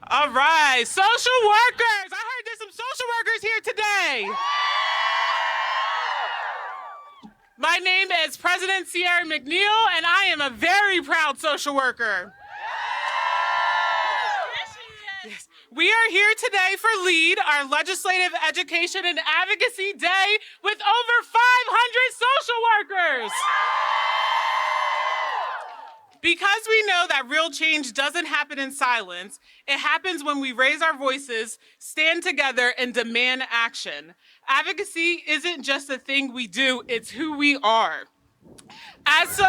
All right, social workers. I heard there's some social workers here today. My name is President Sierra McNeil, and I am a very proud social worker. Yes. We are here today for LEAD, our Legislative Education and Advocacy Day, with over 500 social workers. Because we know that real change doesn't happen in silence, it happens when we raise our voices, stand together, and demand action. Advocacy isn't just a thing we do, it's who we are. As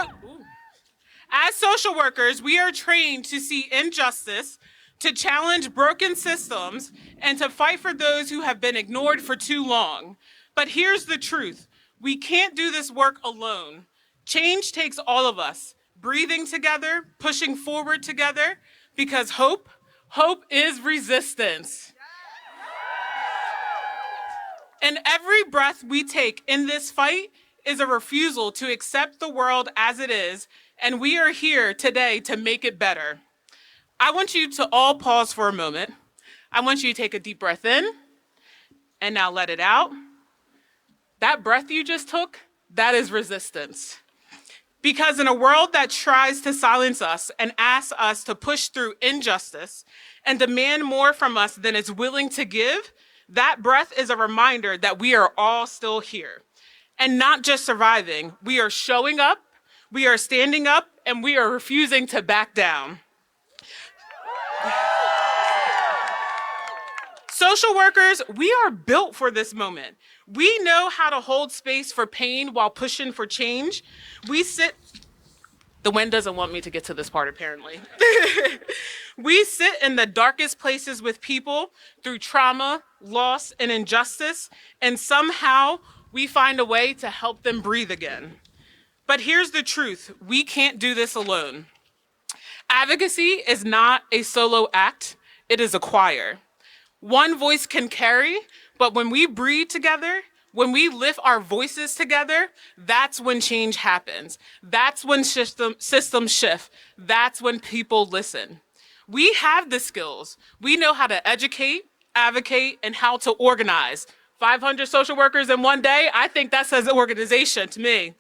social workers, we are trained to see injustice, to challenge broken systems, and to fight for those who have been ignored for too long. But here's the truth. We can't do this work alone. Change takes all of us, breathing together, pushing forward together, because hope is resistance. And every breath we take in this fight is a refusal to accept the world as it is, and we are here today to make it better. I want you to all pause for a moment. I want you to take a deep breath in, and now let it out. That breath you just took, that is resistance. Because in a world that tries to silence us and asks us to push through injustice and demand more from us than it's willing to give, that breath is a reminder that we are all still here. And not just surviving, we are showing up, we are standing up, and we are refusing to back down. Social workers, we are built for this moment. We know how to hold space for pain while pushing for change. The wind doesn't want me to get to this part, apparently. We sit in the darkest places with people through trauma, loss, and injustice, and somehow we find a way to help them breathe again. But here's the truth, we can't do this alone. Advocacy is not a solo act, it is a choir. One voice can carry, but when we breathe together, when we lift our voices together, that's when change happens. That's when systems shift. That's when people listen. We have the skills. We know how to educate, advocate, and how to organize. 500 social workers in one day, I think that says organization to me.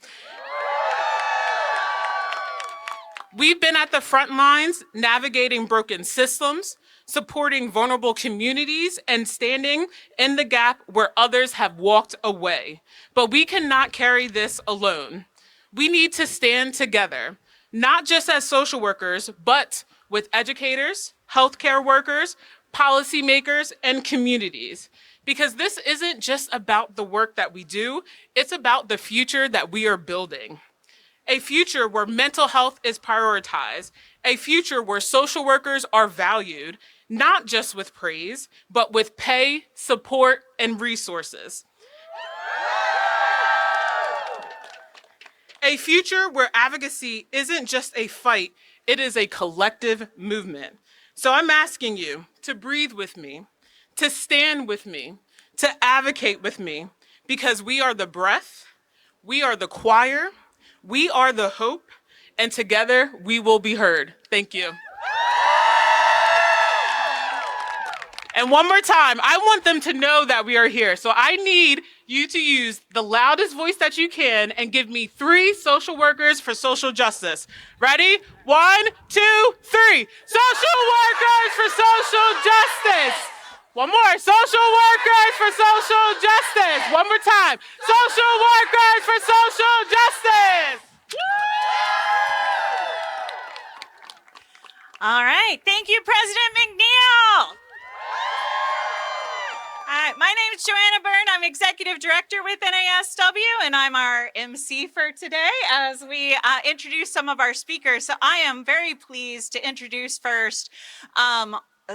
We've been at the front lines navigating broken systems, supporting vulnerable communities, and standing in the gap where others have walked away. But we cannot carry this alone. We need to stand together, not just as social workers, but with educators, healthcare workers, policymakers, and communities. Because this isn't just about the work that we do, it's about the future that we are building. A future where mental health is prioritized, a future where social workers are valued, not just with praise, but with pay, support, and resources. A future where advocacy isn't just a fight, it is a collective movement. So I'm asking you to breathe with me, to stand with me, to advocate with me, because we are the breath, we are the choir, we are the hope, and together we will be heard. Thank you. And one more time, I want them to know that we are here. So I need you to use the loudest voice that you can and give me 3 social workers for social justice. Ready? 1, 2, 3. Social workers for social justice. One more. Social workers for social justice. One more time. Social workers for social justice. All right. Thank you, President McNeil. Hi, my name is Joanna Byrne. I'm Executive Director with NASW, and I'm our MC for today as we introduce some of our speakers. So I am very pleased to introduce first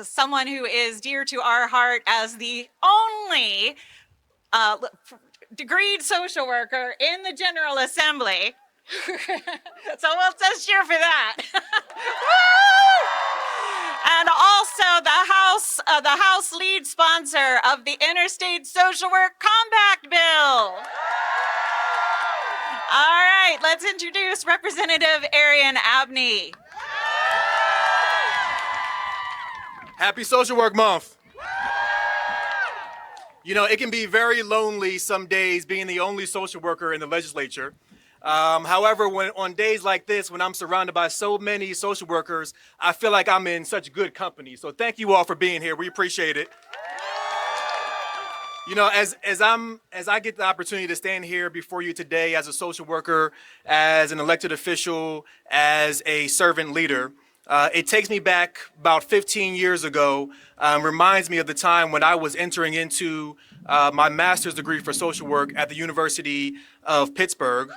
someone who is dear to our heart as the only degreed social worker in the General Assembly. So let's cheer for that. And also the House lead sponsor of the Interstate Social Work Compact Bill. All right, let's introduce Representative Arian Abney. Happy Social Work Month. You know, it can be very lonely some days being the only social worker in the legislature. However, on days like this, when I'm surrounded by so many social workers, I feel like I'm in such good company. So thank you all for being here. We appreciate it. You know, as I get the opportunity to stand here before you today as a social worker, as an elected official, as a servant leader, it takes me back about 15 years ago, reminds me of the time when I was entering into my master's degree for social work at the University of Pittsburgh.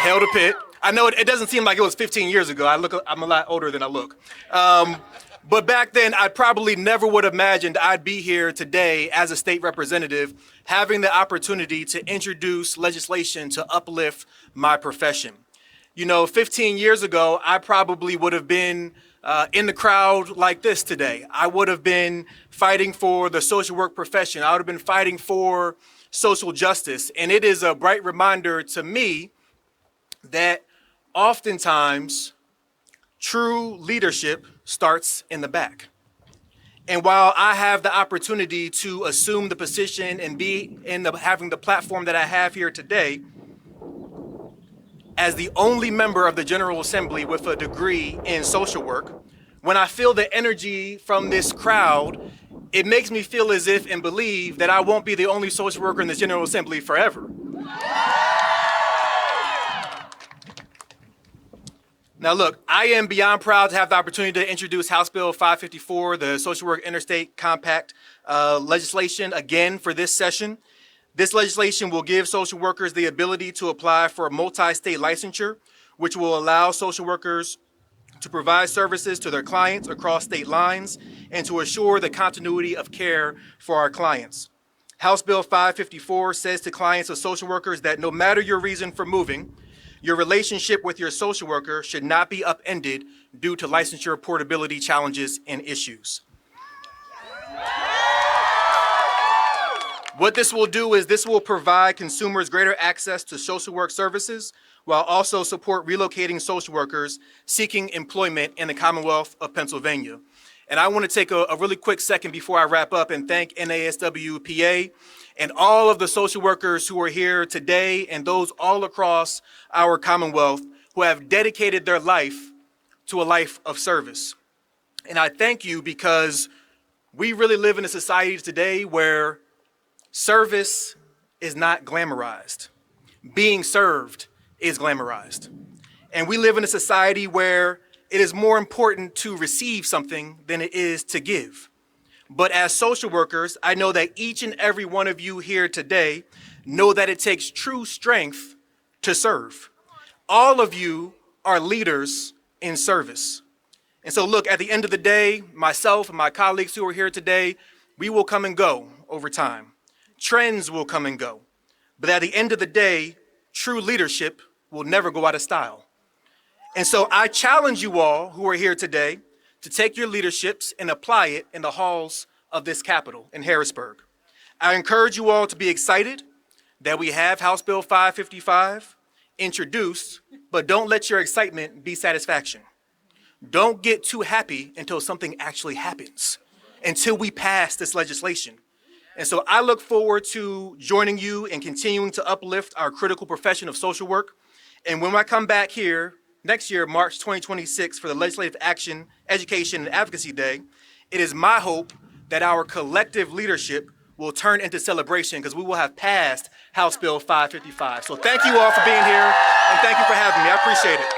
Hail to Pitt. I know it doesn't seem like it was 15 years ago. I'm a lot older than I look. But back then, I probably never would have imagined I'd be here today as a state representative, having the opportunity to introduce legislation to uplift my profession. You know, 15 years ago, I probably would have been in the crowd like this today. I would have been fighting for the social work profession. I would have been fighting for social justice. And it is a bright reminder to me that oftentimes true leadership starts in the back. And while I have the opportunity to assume the position and be having the platform that I have here today, as the only member of the General Assembly with a degree in social work, when I feel the energy from this crowd, it makes me feel as if and believe that I won't be the only social worker in the General Assembly forever. Now look, I am beyond proud to have the opportunity to introduce House Bill 554, the Social Work Interstate Compact legislation, again for this session. This legislation will give social workers the ability to apply for a multi-state licensure, which will allow social workers to provide services to their clients across state lines and to assure the continuity of care for our clients. House Bill 554 says to clients of social workers that no matter your reason for moving, your relationship with your social worker should not be upended due to licensure portability challenges and issues. What this will do is this will provide consumers greater access to social work services while also support relocating social workers seeking employment in the Commonwealth of Pennsylvania. And I want to take a really quick second before I wrap up and thank NASWPA and all of the social workers who are here today and those all across our Commonwealth who have dedicated their life to a life of service. And I thank you because we really live in a society today where service is not glamorized. Being served is glamorized. And we live in a society where it is more important to receive something than it is to give. But as social workers, I know that each and every one of you here today know that it takes true strength to serve. All of you are leaders in service. And so look, at the end of the day, myself and my colleagues who are here today, we will come and go over time. Trends will come and go. But at the end of the day, true leadership will never go out of style. And so I challenge you all who are here today to take your leaderships and apply it in the halls of this Capitol in Harrisburg. I encourage you all to be excited that we have House Bill 555 introduced, but don't let your excitement be satisfaction. Don't get too happy until something actually happens, until we pass this legislation. And so I look forward to joining you and continuing to uplift our critical profession of social work. And when I come back here next year, March 2026, for the Legislative Action, Education, and Advocacy Day, it is my hope that our collective leadership will turn into celebration because we will have passed House Bill 555. So thank you all for being here, and thank you for having me. I appreciate it.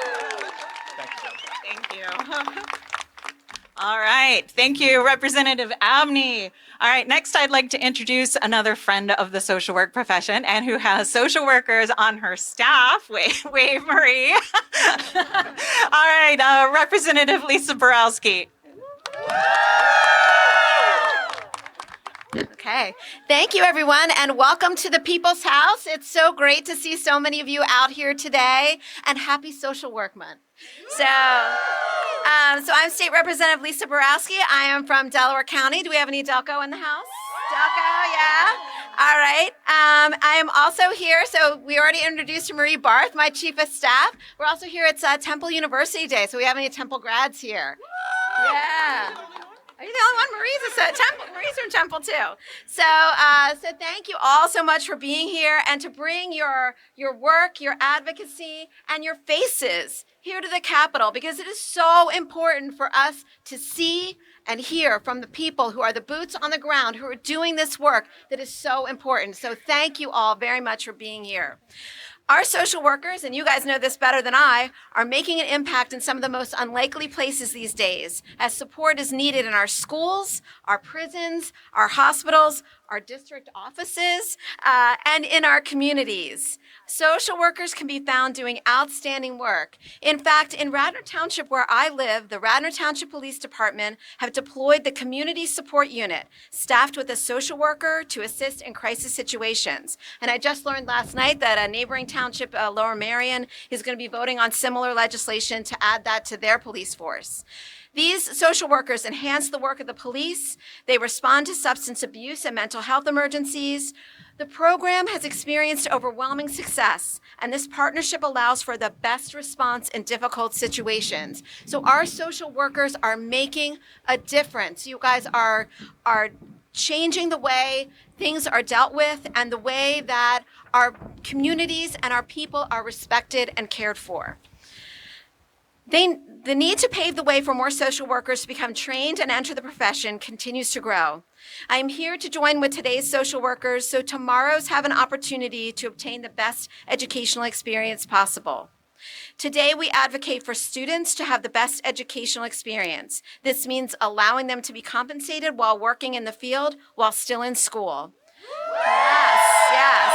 Thank you. All right. Thank you, Representative Abney. All right. Next, I'd like to introduce another friend of the social work profession and who has social workers on her staff. Wave, Marie. All right. Representative Lisa Borowski. Okay. Thank you, everyone, and welcome to the People's House. It's so great to see so many of you out here today, and happy Social Work Month. So I'm State Representative Lisa Borowski. I am from Delaware County. Do we have any Delco in the house? Delco, yeah. All right. I am also here. So we already introduced Marie Barth, my Chief of Staff. We're also here. It's Temple University Day. So we have any Temple grads here? Yeah. Marie's from Temple too. So, so thank you all so much for being here and to bring your work, your advocacy, and your faces here to the Capitol, because it is so important for us to see and hear from the people who are the boots on the ground, who are doing this work that is so important. So thank you all very much for being here. Our social workers, and you guys know this better than I, are making an impact in some of the most unlikely places these days, as support is needed in our schools, our prisons, our hospitals, our district offices, and in our communities. Social workers can be found doing outstanding work. In fact, in Radnor Township, where I live, the Radnor Township Police Department have deployed the Community Support Unit, staffed with a social worker to assist in crisis situations. And I just learned last night that a neighboring township, Lower Merion, is going to be voting on similar legislation to add that to their police force. These social workers enhance the work of the police. They respond to substance abuse and mental health emergencies. The program has experienced overwhelming success, and this partnership allows for the best response in difficult situations. So our social workers are making a difference. You guys are changing the way things are dealt with and the way that our communities and our people are respected and cared for. The need to pave the way for more social workers to become trained and enter the profession continues to grow. I am here to join with today's social workers so tomorrow's have an opportunity to obtain the best educational experience possible. Today, we advocate for students to have the best educational experience. This means allowing them to be compensated while working in the field while still in school. Yes.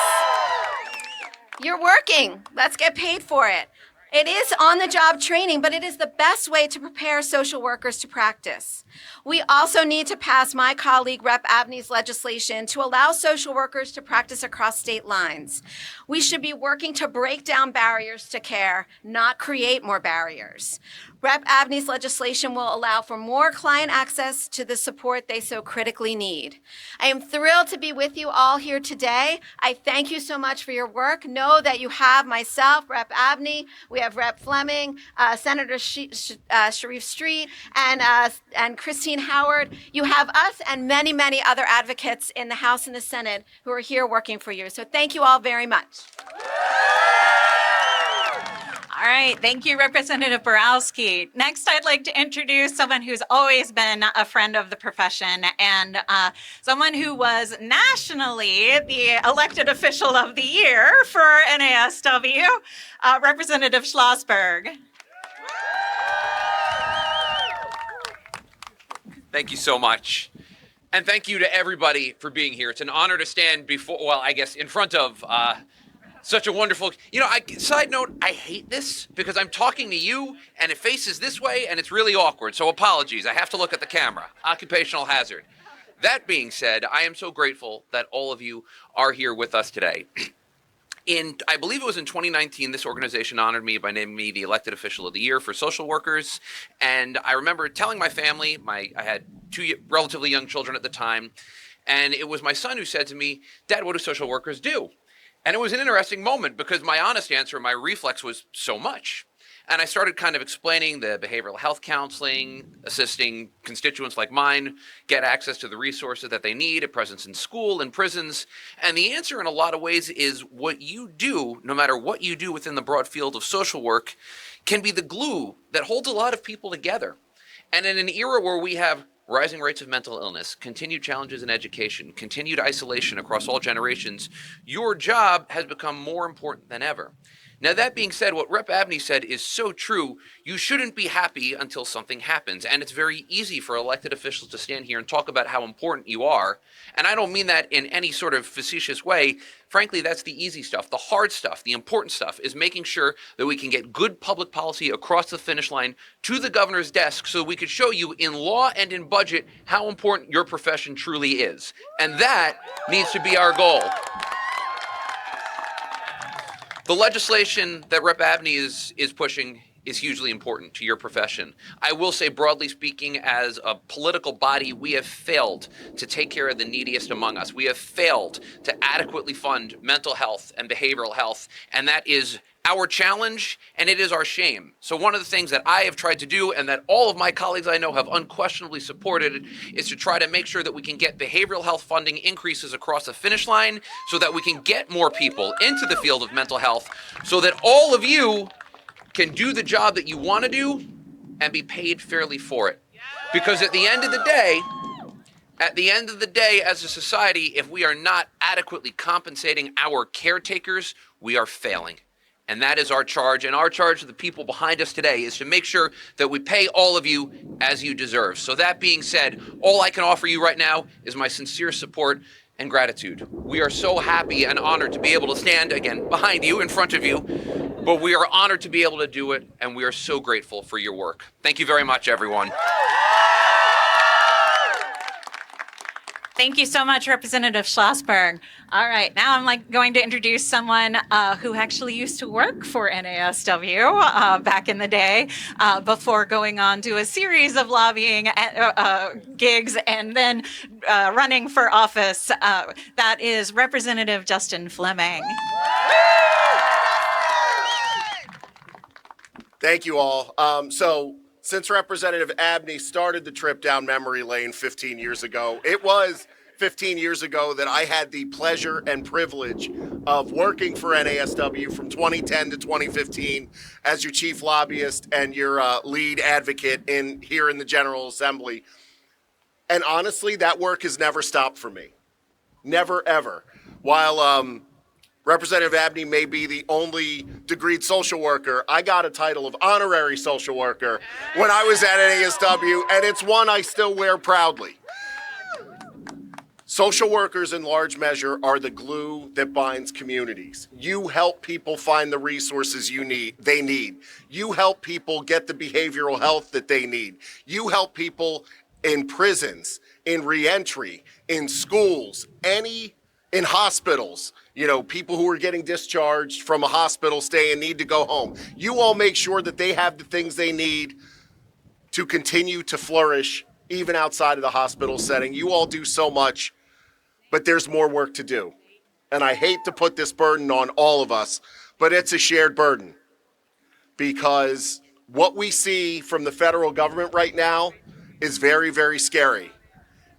You're working. Let's get paid for it. It is on-the-job training, but it is the best way to prepare social workers to practice. We also need to pass my colleague Rep. Abney's legislation to allow social workers to practice across state lines. We should be working to break down barriers to care, not create more barriers. Rep. Abney's legislation will allow for more client access to the support they so critically need. I am thrilled to be with you all here today. I thank you so much for your work. Know that you have myself, Rep. Abney, we have Rep. Fleming, Senator Sharif Street, and Christine Howard. You have us and many, many other advocates in the House and the Senate who are here working for you. So thank you all very much. All right, thank you, Representative Borowski. Next, I'd like to introduce someone who's always been a friend of the profession and someone who was nationally the elected official of the year for NASW, Representative Schlossberg. Thank you so much. And thank you to everybody for being here. It's an honor to stand before, well, I guess in front of such a wonderful, side note, I hate this because I'm talking to you and it faces this way and it's really awkward. So apologies, I have to look at the camera. Occupational hazard. That being said, I am so grateful that all of you are here with us today. I believe it was in 2019, this organization honored me by naming me the elected official of the year for social workers. And I remember telling my family, I had two relatively young children at the time, and it was my son who said to me, "Dad, what do social workers do?" And it was an interesting moment because my honest answer, my reflex was so much. And I started kind of explaining the behavioral health counseling, assisting constituents like mine get access to the resources that they need, a presence in school and prisons. And the answer in a lot of ways is what you do, no matter what you do within the broad field of social work, can be the glue that holds a lot of people together. And in an era where we have rising rates of mental illness, continued challenges in education, continued isolation across all generations, your job has become more important than ever. Now, that being said, what Rep. Abney said is so true. You shouldn't be happy until something happens. And it's very easy for elected officials to stand here and talk about how important you are. And I don't mean that in any sort of facetious way. Frankly, that's the easy stuff. The hard stuff, the important stuff, is making sure that we can get good public policy across the finish line to the governor's desk so we could show you in law and in budget how important your profession truly is. And that needs to be our goal. The legislation that Rep. Abney is pushing is hugely important to your profession. I will say, broadly speaking, as a political body, we have failed to take care of the neediest among us. We have failed to adequately fund mental health and behavioral health, and that is our challenge and it is our shame. So one of the things that I have tried to do and that all of my colleagues I know have unquestionably supported is to try to make sure that we can get behavioral health funding increases across the finish line so that we can get more people into the field of mental health so that all of you can do the job that you want to do and be paid fairly for it. Because at the end of the day, as a society, if we are not adequately compensating our caretakers, we are failing. And that is our charge. And our charge to the people behind us today is to make sure that we pay all of you as you deserve. So that being said, all I can offer you right now is my sincere support and gratitude. We are so happy and honored to be able to stand again behind you, in front of you, but we are honored to be able to do it, and we are so grateful for your work. Thank you very much, everyone. Thank you so much, Representative Schlossberg. All right, now I'm going to introduce someone who actually used to work for NASW back in the day before going on to a series of lobbying gigs and then running for office. That is Representative Justin Fleming. Thank you all. Since Representative Abney started the trip down memory lane 15 years ago, it was 15 years ago that I had the pleasure and privilege of working for NASW from 2010 to 2015 as your chief lobbyist and your lead advocate here in the General Assembly. And honestly, that work has never stopped for me. Never, ever. While Representative Abney may be the only degreed social worker, I got a title of honorary social worker when I was at NASW, and it's one I still wear proudly. Social workers, in large measure, are the glue that binds communities. You help people find the resources they need. You help people get the behavioral health that they need. You help people in prisons, in reentry, in schools, in hospitals. You know, people who are getting discharged from a hospital stay and need to go home. You all make sure that they have the things they need to continue to flourish even outside of the hospital setting. You all do so much, but there's more work to do. And I hate to put this burden on all of us, but it's a shared burden because what we see from the federal government right now is very, very scary.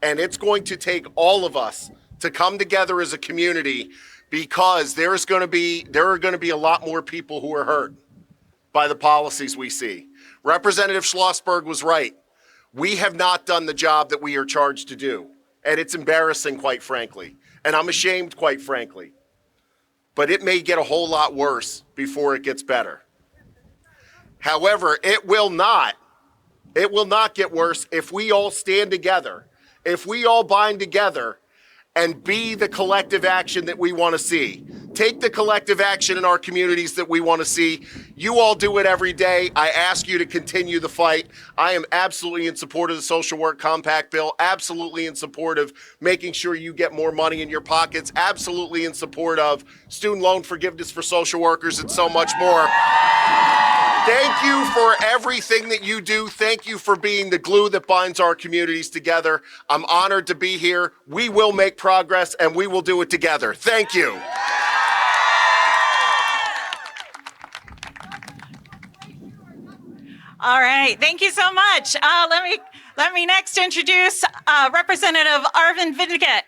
And it's going to take all of us to come together as a community because there are going to be a lot more people who are hurt by the policies we see. Representative Schlossberg was right. We have not done the job that we are charged to do. And it's embarrassing, quite frankly. And I'm ashamed, quite frankly. But it may get a whole lot worse before it gets better. However, it will not get worse if we all stand together, if we all bind together and be the collective action that we want to see. Take the collective action in our communities that we want to see. You all do it every day. I ask you to continue the fight. I am absolutely in support of the Social Work Compact Bill, absolutely in support of making sure you get more money in your pockets, absolutely in support of student loan forgiveness for social workers and so much more. Thank you for everything that you do. Thank you for being the glue that binds our communities together. I'm honored to be here. We will make progress and we will do it together. Thank you. All right, thank you so much. Let me next introduce Representative Arvind Vindigat.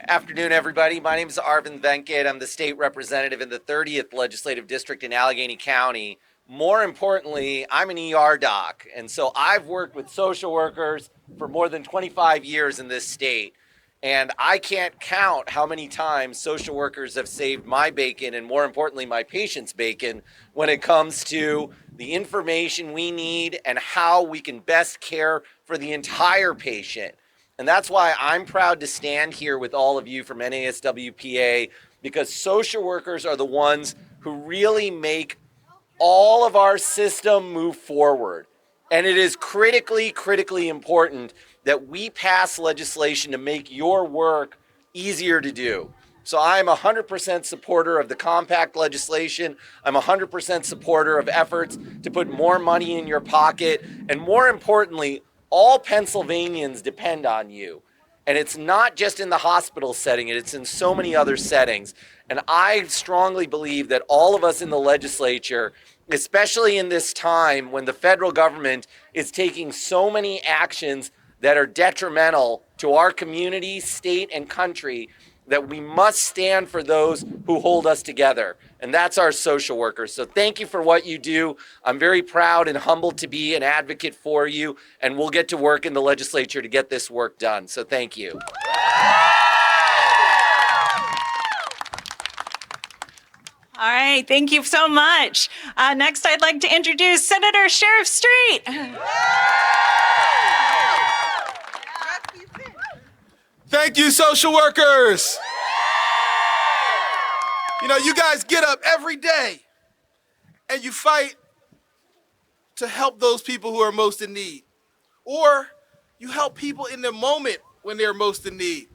Afternoon, everybody. My name is Arvind Venkat. I'm the state representative in the 30th Legislative District in Allegheny County. More importantly, I'm an ER doc, and so I've worked with social workers for more than 25 years in this state. And I can't count how many times social workers have saved my bacon and, more importantly, my patients' bacon when it comes to the information we need and how we can best care for the entire patient. And that's why I'm proud to stand here with all of you from NASWPA, because social workers are the ones who really make all of our system move forward. And it is critically important that we pass legislation to make your work easier to do. So I'm 100% supporter of the compact legislation. I'm 100% supporter of efforts to put more money in your pocket. And more importantly, all Pennsylvanians depend on you. And it's not just in the hospital setting, it's in so many other settings. And I strongly believe that all of us in the legislature, especially in this time when the federal government is taking so many actions that are detrimental to our community, state, and country, that we must stand for those who hold us together. And that's our social workers. So thank you for what you do. I'm very proud and humbled to be an advocate for you, and we'll get to work in the legislature to get this work done. So thank you. All right, thank you so much. Next, I'd like to introduce Senator Sheriff Street. Thank you, social workers. You know, you guys get up every day and you fight to help those people who are most in need. Or you help people in the moment when they're most in need.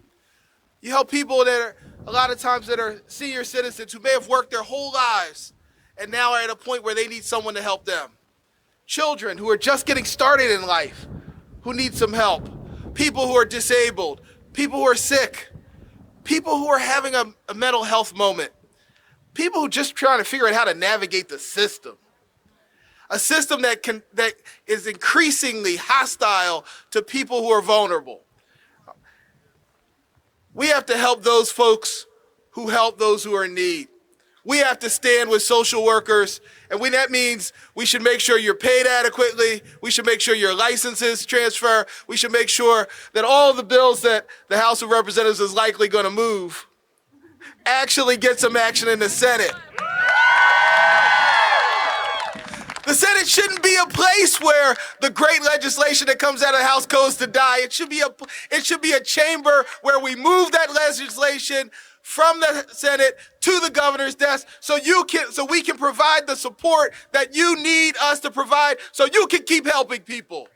You help people that are, a lot of times, that are senior citizens who may have worked their whole lives and now are at a point where they need someone to help them. Children who are just getting started in life, who need some help. People who are disabled. People who are sick, people who are having a mental health moment, people who are just trying to figure out how to navigate the system. A system that is increasingly hostile to people who are vulnerable. We have to help those folks who help those who are in need. We have to stand with social workers, and that means we should make sure you're paid adequately. We should make sure your licenses transfer. We should make sure that all the bills that the House of Representatives is likely going to move actually get some action in the Senate. The Senate shouldn't be a place where the great legislation that comes out of the House goes to die. It should be a chamber where we move that legislation from the Senate to the governor's desk so we can provide the support that you need us to provide so you can keep helping people.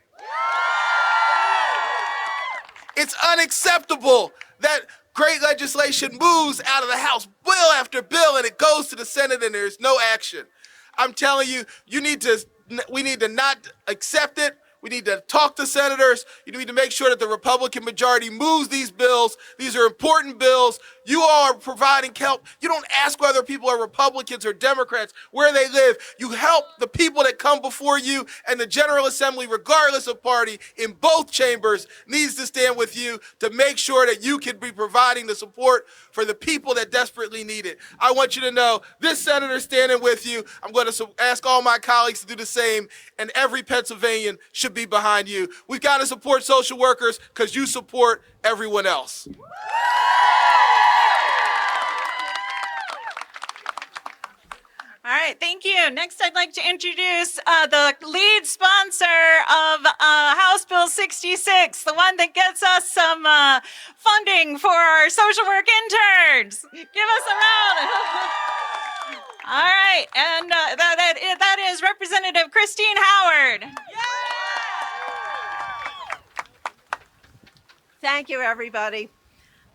It's unacceptable that great legislation moves out of the House, bill after bill, and it goes to the Senate and there's no action. I'm telling you, we need to not accept it. We need to talk to senators. You need to make sure that the Republican majority moves these bills. These are important bills. You all are providing help. You don't ask whether people are Republicans or Democrats, where they live. You help the people that come before you, and the General Assembly, regardless of party, in both chambers, needs to stand with you to make sure that you can be providing the support for the people that desperately need it. I want you to know this senator standing with you. I'm going to ask all my colleagues to do the same, and every Pennsylvanian should be behind you. We've got to support social workers because you support everyone else. All right, thank you. Next, I'd like to introduce the lead sponsor of House Bill 66, the one that gets us some funding for our social work interns. Give us a round. All right, and that is Representative Christine Howard. Thank you, everybody.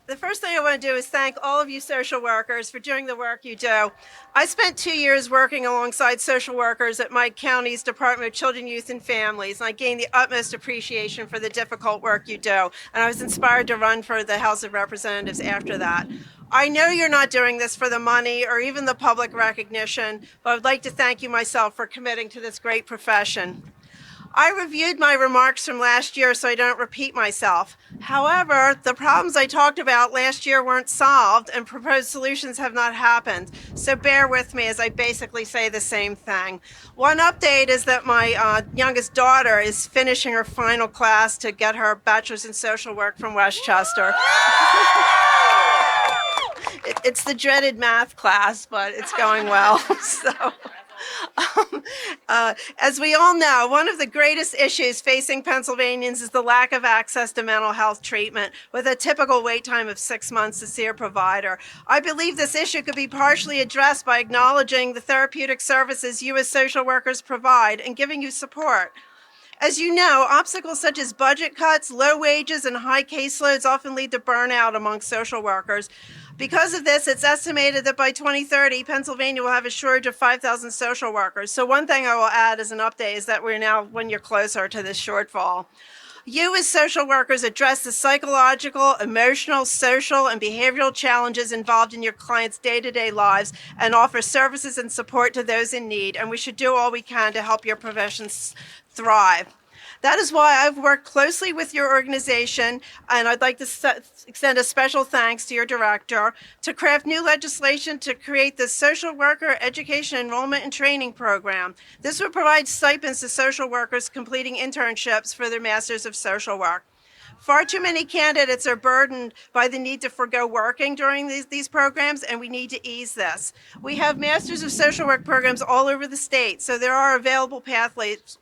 The first thing I want to do is thank all of you social workers for doing the work you do. I spent 2 years working alongside social workers at my county's Department of Children, Youth, and Families, and I gained the utmost appreciation for the difficult work you do. And I was inspired to run for the House of Representatives after that. I know you're not doing this for the money or even the public recognition, but I would like to thank you myself for committing to this great profession. I reviewed my remarks from last year so I don't repeat myself. However, the problems I talked about last year weren't solved and proposed solutions have not happened. So bear with me as I basically say the same thing. One update is that my youngest daughter is finishing her final class to get her bachelor's in social work from Westchester. It's the dreaded math class, but it's going well. As we all know, one of the greatest issues facing Pennsylvanians is the lack of access to mental health treatment, with a typical wait time of 6 months to see a provider. I believe this issue could be partially addressed by acknowledging the therapeutic services you as social workers provide and giving you support. As you know, obstacles such as budget cuts, low wages, and high caseloads often lead to burnout among social workers. Because of this, it's estimated that by 2030, Pennsylvania will have a shortage of 5,000 social workers. So one thing I will add as an update is that we're now 1 year closer to this shortfall. You as social workers address the psychological, emotional, social, and behavioral challenges involved in your clients' day-to-day lives and offer services and support to those in need, and we should do all we can to help your professions thrive. That is why I've worked closely with your organization, and I'd like to extend a special thanks to your director to craft new legislation to create the Social Worker Education Enrollment and Training Program. This would provide stipends to social workers completing internships for their Masters of Social Work. Far too many candidates are burdened by the need to forgo working during these programs, and we need to ease this. We have Masters of Social Work programs all over the state, so there are available pathways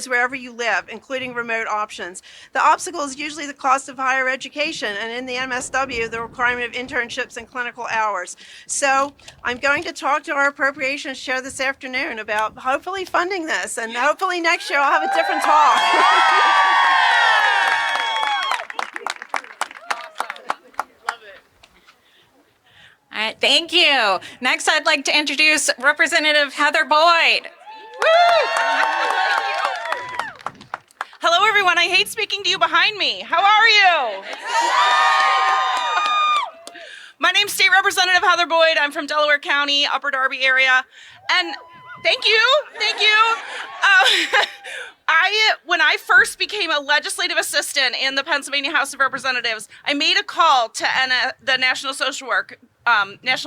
wherever you live, including remote options. The obstacle is usually the cost of higher education, and in the MSW, the requirement of internships and clinical hours. So I'm going to talk to our appropriations chair this afternoon about hopefully funding this, and hopefully next year I'll have a different talk. All right, thank you. Next, I'd like to introduce Representative Heather Boyd. Hello, everyone. I hate speaking to you behind me. How are you? My name's State Representative Heather Boyd. I'm from Delaware County, Upper Darby area. And thank you. When I first became a legislative assistant in the Pennsylvania House of Representatives, I made a call to the National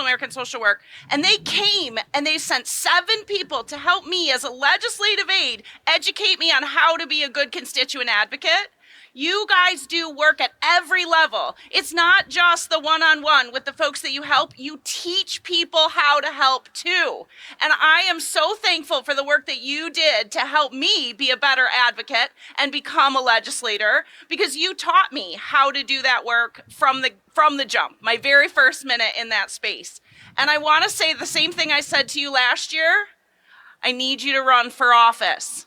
American Social Work, and they came and they sent 7 people to help me as a legislative aide educate me on how to be a good constituent advocate. You guys do work at every level. It's not just the one-on-one with the folks that you help. You teach people how to help too. And I am so thankful for the work that you did to help me be a better advocate and become a legislator, because you taught me how to do that work from the jump, my very first minute in that space. And I want to say the same thing I said to you last year. I need you to run for office.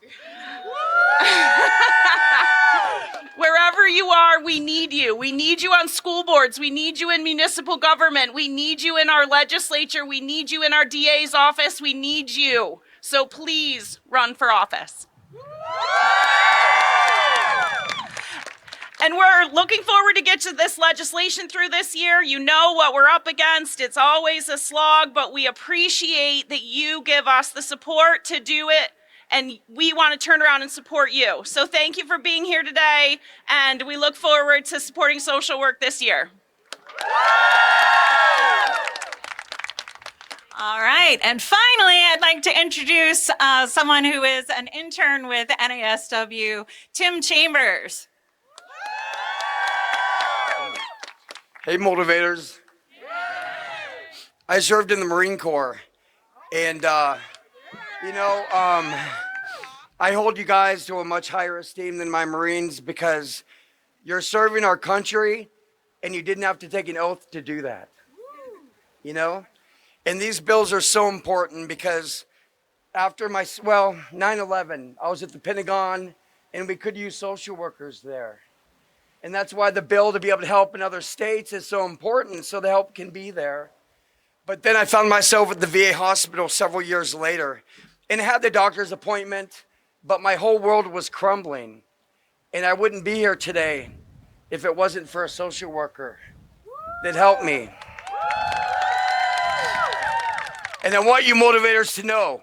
Wherever you are, we need you. We need you on school boards. We need you in municipal government. We need you in our legislature. We need you in our DA's office. We need you. So please run for office. And we're looking forward to get to this legislation through this year. You know what we're up against. It's always a slog, but we appreciate that you give us the support to do it. And we want to turn around and support you. So thank you for being here today, and we look forward to supporting social work this year. All right, and finally, I'd like to introduce someone who is an intern with NASW, Tim Chambers. Hey, motivators. I served in the Marine Corps, and I hold you guys to a much higher esteem than my Marines, because you're serving our country and you didn't have to take an oath to do that. And these bills are so important because after 9/11, I was at the Pentagon and we could use social workers there. And that's why the bill to be able to help in other states is so important, so the help can be there. But then I found myself at the VA hospital several years later and had the doctor's appointment, but my whole world was crumbling. And I wouldn't be here today if it wasn't for a social worker that helped me. And I want you motivators to know,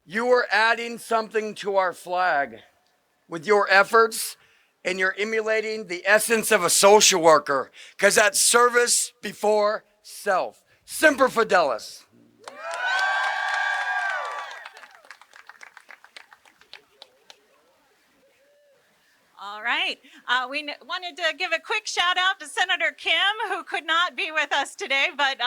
you are adding something to our flag with your efforts, and you're emulating the essence of a social worker, because that's service before self. Semper Fidelis. All right. We wanted to give a quick shout out to Senator Kim, who could not be with us today, but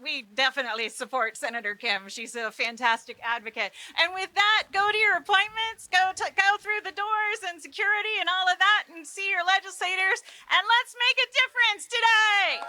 we definitely support Senator Kim. She's a fantastic advocate. And with that, go to your appointments, go through the doors and security and all of that, and see your legislators, and let's make a difference today.